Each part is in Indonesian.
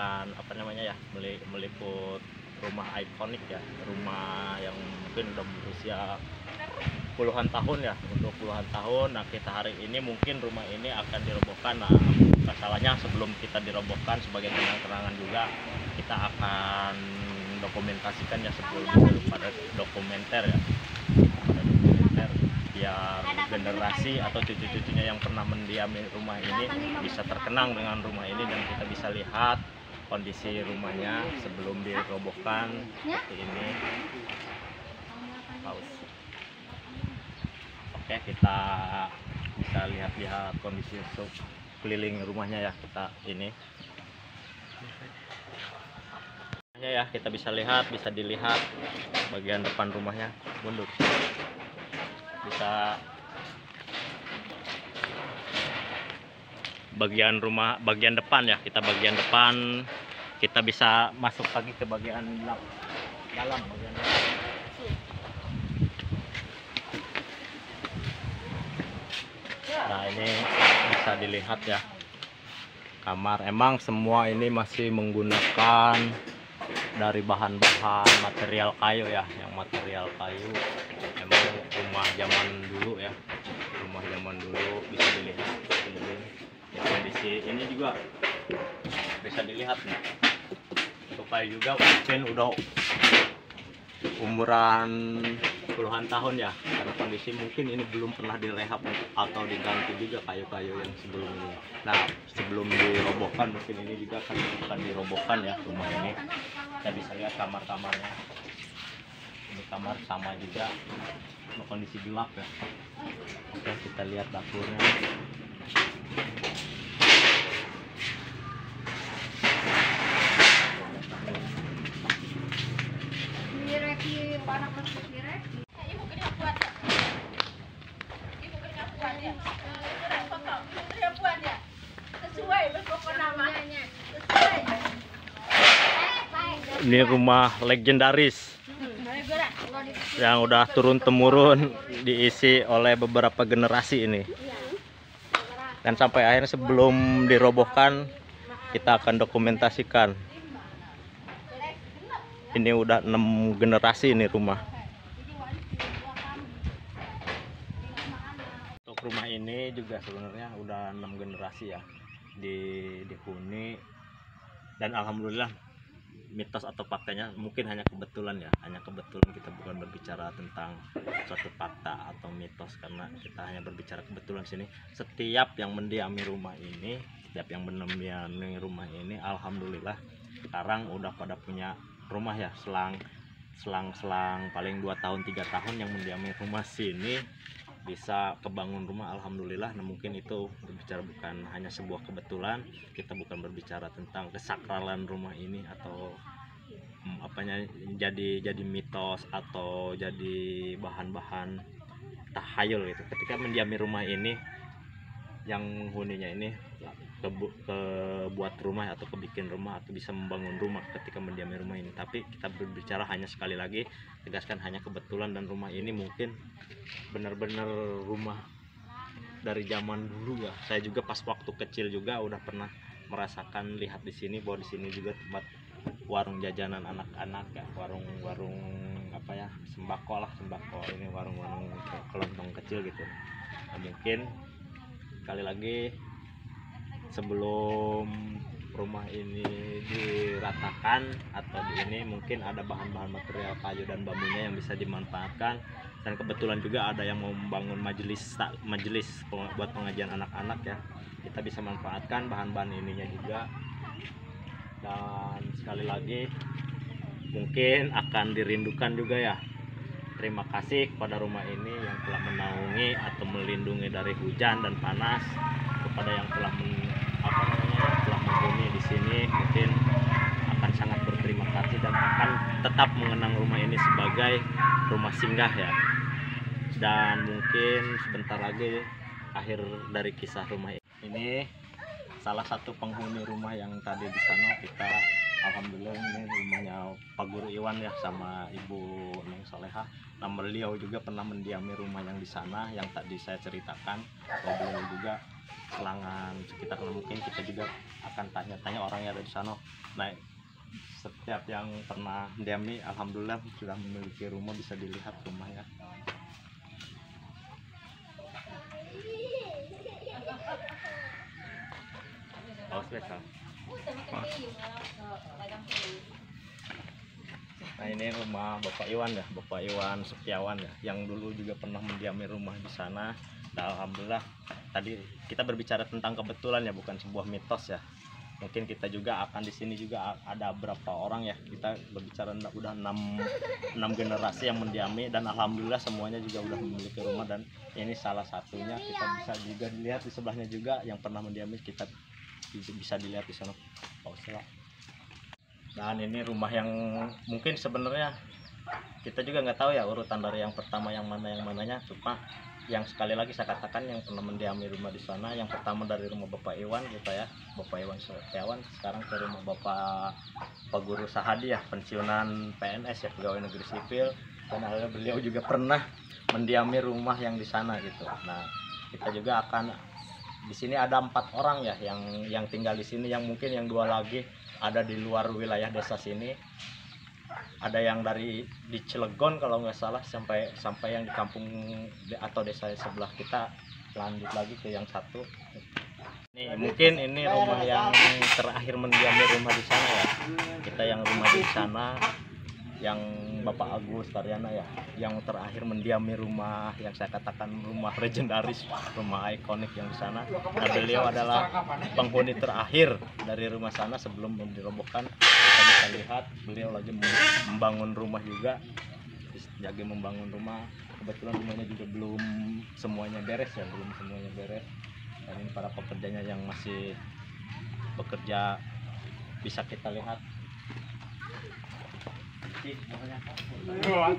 akan apa namanya ya, meliput rumah ikonik ya, rumah yang mungkin udah berusia puluhan tahun ya, untuk puluhan tahun. Nah, kita hari ini mungkin rumah ini akan dirobohkan. Nah, masalahnya sebelum kita dirobohkan, sebagai kenang-kenangan juga kita akan dokumentasikan ya, sebelum pada dokumenter ya, pada dokumenter, biar generasi atau cucu-cucunya yang pernah mendiami rumah ini bisa terkenang dengan rumah ini, dan kita bisa lihat kondisi rumahnya sebelum dirobohkan seperti ini. Oke, kita bisa lihat kondisi keliling rumahnya ya, kita ini ya, kita bisa lihat, bisa dilihat bagian depan rumahnya, mundur, bisa bagian rumah bagian depan ya, kita bagian depan, kita bisa masuk lagi ke bagian dalam bagian dalam. Nah, ini bisa dilihat ya kamar. Emang semua ini masih menggunakan dari bahan-bahan material kayu ya, yang material kayu. Emang rumah zaman dulu ya, rumah zaman dulu. Bisa dilihat ya, kondisi ini juga bisa dilihat nih, supaya juga mungkin udah umuran puluhan tahun ya, karena kondisi mungkin ini belum pernah direhab atau diganti juga kayu-kayu yang sebelumnya. Nah, sebelum dirobohkan mungkin ini juga akan dirobohkan ya rumah ini. Kita bisa lihat kamar-kamarnya, ini kamar sama juga, kondisi gelap ya. Oke, kita lihat dapurnya. Ini rumah legendaris yang udah turun temurun, diisi oleh beberapa generasi ini. Dan sampai akhirnya sebelum dirobohkan kita akan dokumentasikan. Ini udah 6 generasi ini rumah. Untuk rumah ini juga sebenarnya udah 6 generasi ya dihuni, dan alhamdulillah, mitos atau faktanya mungkin hanya kebetulan ya, hanya kebetulan. Kita bukan berbicara tentang suatu fakta atau mitos, karena kita hanya berbicara kebetulan sini. Setiap yang mendiami rumah ini, alhamdulillah sekarang udah pada punya rumah ya. Selang paling 2 tahun 3 tahun yang mendiami rumah sini bisa kebangun rumah, alhamdulillah. Nah, mungkin itu berbicara bukan hanya sebuah kebetulan. Kita bukan berbicara tentang kesakralan rumah ini atau apanya jadi mitos atau jadi bahan-bahan tahayul gitu. Ketika mendiami rumah ini, yang huninya ini buat rumah atau kebikin rumah atau bisa membangun rumah ketika mendiami rumah ini. Tapi kita berbicara hanya, sekali lagi tegaskan, hanya kebetulan. Dan rumah ini mungkin benar-benar rumah dari zaman dulu ya. Saya juga pas waktu kecil juga udah pernah merasakan, lihat di sini bahwa di sini juga tempat warung jajanan anak-anak ya, warung apa ya, sembako ini, warung kelontong kecil gitu. Nah, mungkin sekali lagi, sebelum rumah ini diratakan atau ini, mungkin ada bahan-bahan material kayu dan bambunya yang bisa dimanfaatkan. Dan kebetulan juga ada yang mau membangun majelis buat pengajian anak-anak ya, kita bisa manfaatkan bahan-bahan ininya juga. Dan sekali lagi mungkin akan dirindukan juga ya, terima kasih kepada rumah ini yang telah menaungi atau melindungi dari hujan dan panas, kepada yang telah menghuni di sini. Mungkin akan sangat berterima kasih dan akan tetap mengenang rumah ini sebagai rumah singgah ya. Dan mungkin sebentar lagi akhir dari kisah rumah ini. Salah satu penghuni rumah yang tadi di sana, kita alhamdulillah ini rumahnya Pak Guru Iwan ya, sama Ibu Neng Soleha. Nah, beliau juga pernah mendiami rumah yang di sana yang tadi saya ceritakan. Beliau juga selangan sekitar, mungkin kita juga akan tanya-tanya orang yang ada di sana. Nah, setiap yang pernah mendiami alhamdulillah sudah memiliki rumah, bisa dilihat rumahnya. Oh, spesial. Nah, ini rumah Bapak Iwan ya, Bapak Iwan Setiawan ya, yang dulu juga pernah mendiami rumah di sana. Nah, alhamdulillah tadi kita berbicara tentang kebetulan ya, bukan sebuah mitos ya. Mungkin kita juga akan di sini juga ada berapa orang ya, kita berbicara udah 6 generasi yang mendiami, dan alhamdulillah semuanya juga udah memiliki rumah. Dan ini salah satunya, kita bisa juga dilihat di sebelahnya juga yang pernah mendiami, kita bisa dilihat di sana. Dan ini rumah yang mungkin sebenarnya kita juga nggak tahu ya urutan dari yang pertama yang mananya, cuma yang sekali lagi saya katakan yang pernah mendiami rumah di sana, yang pertama dari rumah Bapak Iwan gitu ya, Bapak Iwan Setiawan. Sekarang ke rumah Pak Guru Sahadi ya, pensiunan PNS ya, pegawai negeri sipil, dan akhirnya beliau juga pernah mendiami rumah yang di sana gitu. Nah, kita juga akan di sini ada 4 orang ya yang tinggal di sini, yang mungkin yang 2 lagi ada di luar wilayah desa sini. Ada yang dari di Cilegon kalau nggak salah, sampai yang di kampung atau desa sebelah kita, lanjut lagi ke yang satu. Nih, mungkin ini rumah yang terakhir mendiami rumah di sana ya. Kita yang rumah di sana, yang Bapak Agus Taryana ya, yang terakhir mendiami rumah yang saya katakan rumah legendaris, rumah ikonik yang di sana. Nah, beliau adalah penghuni terakhir dari rumah sana sebelum dirobohkan. Kita bisa lihat beliau lagi membangun rumah juga, lagi membangun rumah. Kebetulan rumahnya juga belum semuanya beres ya, belum semuanya beres. Dan ini para pekerjanya yang masih bekerja, bisa kita lihat.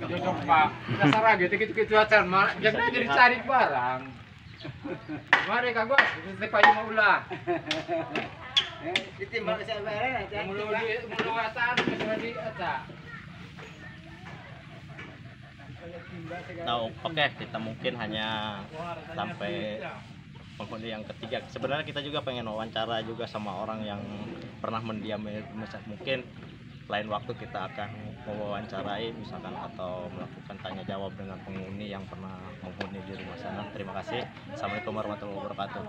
Cocok Pak. Dasar gitu aja, jangan jadi cari barang. Mari Kak Bos, kita pagi mau ulah. Ditimbang saya bayar aja. Mulu ataan di atas. Nah, oke, kita mungkin hanya sampai penghuni yang ketiga. Sebenarnya kita juga pengen wawancara juga sama orang yang pernah mendiami, mungkin lain waktu kita akan mewawancarai misalkan, atau melakukan tanya jawab dengan penghuni yang pernah menghuni di rumah sana. Terima kasih. Assalamualaikum warahmatullahi wabarakatuh.